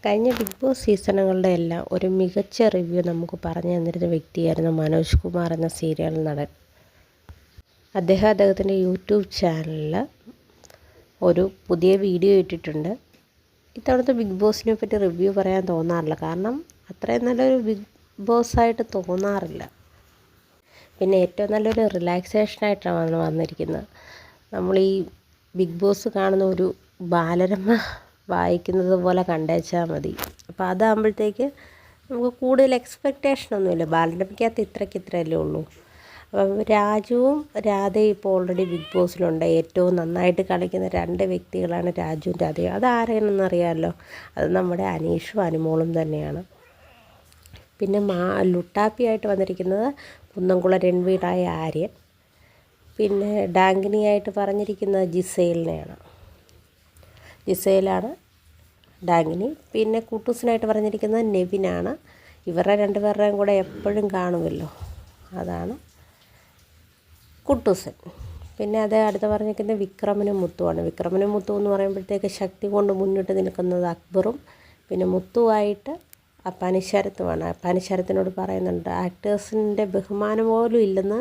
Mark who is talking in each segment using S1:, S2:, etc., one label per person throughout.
S1: കഴിഞ്ഞ big boss സീസണുകളുടെ എല്ലാം ഒരു മികച്ച റിവ്യൂ നമുക്ക് പറഞ്ഞു തന്നിരുന്ന വ്യക്തിയായിരുന്നു മനോജ് കുമാർ എന്ന സീരിയൽ നടൻ. അദ്ദേഹത്തിൻ്റെ യൂട്യൂബ് ചാനലിൽ ഒരു പുതിയ വീഡിയോ ഇട്ടിട്ടുണ്ട്. ഇത്തവണത്തെ ബിഗ് ബോസിനെ പറ്റി റിവ്യൂ പറയാൻ തോന്നാറില്ല, കാരണം അത്രയും നല്ലൊരു ബിഗ് ബോസായിട്ട് തോന്നാറില്ല. പിന്നെ ഏറ്റവും നല്ലൊരു റിലാക്സേഷനായിട്ടാണ് വന്നിരിക്കുന്നത്. നമ്മൾ ഈ ബിഗ് ബോസ് കാണുന്ന ഒരു ബാലരമ വായിക്കുന്നത് പോലെ കണ്ടേച്ചാൽ മതി. അപ്പോൾ അതാകുമ്പോഴത്തേക്ക് നമുക്ക് കൂടുതൽ എക്സ്പെക്റ്റേഷനൊന്നുമില്ല. ബാലരമയ്ക്കകത്ത് ഇത്രയല്ലേ ഉള്ളൂ. അപ്പം രാജുവും രാധയും ഇപ്പോൾ ഓൾറെഡി ബിഗ് ബോസിലുണ്ട്. ഏറ്റവും നന്നായിട്ട് കളിക്കുന്ന 2 വ്യക്തികളാണ് രാജുവും രാധയും. അതാരെയാണെന്നറിയാമല്ലോ, അത് നമ്മുടെ അനീഷും അനുമോളും തന്നെയാണ്. പിന്നെ ലുട്ടാപ്പിയായിട്ട് വന്നിരിക്കുന്നത് കുന്നംകുളം വീടായ ആര്യൻ. പിന്നെ ഡാങ്കിനിയായിട്ട് പറഞ്ഞിരിക്കുന്നത് ജിസയിലാണ് ഡാങ്കിനി. പിന്നെ കുട്ടൂസിനായിട്ട് പറഞ്ഞിരിക്കുന്നത് നെവിനാണ്. ഇവരുടെ 2 പേരുടെയും കൂടെ എപ്പോഴും കാണുമല്ലോ, അതാണ് കുട്ടൂസൻ. പിന്നെ അടുത്ത് പറഞ്ഞിരിക്കുന്നത് വിക്രമനും മുത്തുവാണ്. വിക്രമനും മുത്തു എന്ന് പറയുമ്പോഴത്തേക്ക് ശക്തി കൊണ്ട് മുന്നിട്ട് നിൽക്കുന്നത് അക്ബറും, പിന്നെ മുത്തുവായിട്ട് പനിശരത്തുമാണ്. പനിശരത്തിനോട് പറയുന്നുണ്ട്, ആക്ടേഴ്സിൻ്റെ ബഹുമാനം പോലും ഇല്ലെന്ന്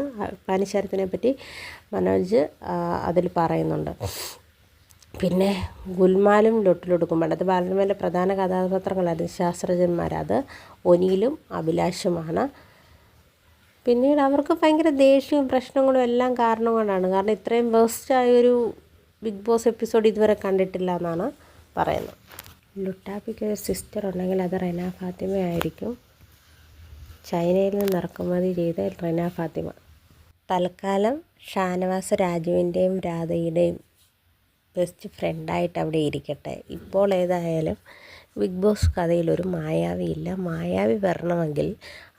S1: പനിശരത്തിനെ പറ്റി മനോജ് അതിൽ പറയുന്നുണ്ട്. പിന്നെ ഗുൽമാലും ലൊട്ടിലൊടുക്കുമ്പോൾ അത് ബാലരമയിലെ പ്രധാന കഥാപാത്രങ്ങളായിരുന്നു, ശാസ്ത്രജ്ഞന്മാർ. അത് ഒനിയിലും അഭിലാഷുമാണ്. പിന്നീട് അവർക്ക് ഭയങ്കര ദേഷ്യവും പ്രശ്നങ്ങളും എല്ലാം കാരണം കൊണ്ടാണ്. കാരണം ഇത്രയും വേസ്റ്റായൊരു ബിഗ് ബോസ് എപ്പിസോഡ് ഇതുവരെ കണ്ടിട്ടില്ല എന്നാണ് പറയുന്നത്. ലുട്ടാപ്പിക്ക് ഒരു സിസ്റ്റർ ഉണ്ടെങ്കിൽ അത് റെന ഫാത്തിമ ആയിരിക്കും. ചൈനയിൽ നിന്ന് ഇറക്കുമതി ചെയ്ത റെന ഫാത്തിമ. തൽക്കാലം ഷാനവാസ് രാജുവിൻ്റെയും രാധയുടെയും ബെസ്റ്റ് ഫ്രണ്ടായിട്ട് അവിടെ ഇരിക്കട്ടെ. ഇപ്പോൾ ഏതായാലും ബിഗ് ബോസ് കഥയിലൊരു മായാവി ഇല്ല. മായാവി വരണമെങ്കിൽ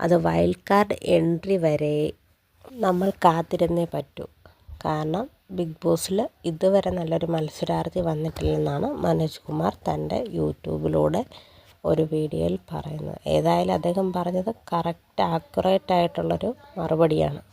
S1: അത് വൈൽഡ് കാർഡ് എൻട്രി വരെ നമ്മൾ കാത്തിരുന്നേ പറ്റൂ. കാരണം ബിഗ് ബോസിൽ ഇതുവരെ നല്ലൊരു മത്സരാർത്ഥി വന്നിട്ടില്ലെന്നാണ് മനോജ് കുമാർ തൻ്റെ യൂട്യൂബിലൂടെ ഒരു വീഡിയോയിൽ പറയുന്നത്. ഏതായാലും അദ്ദേഹം പറഞ്ഞത് കറക്റ്റ് ആക്യുറേറ്റ് ആയിട്ടുള്ളൊരു മറുപടിയാണ്.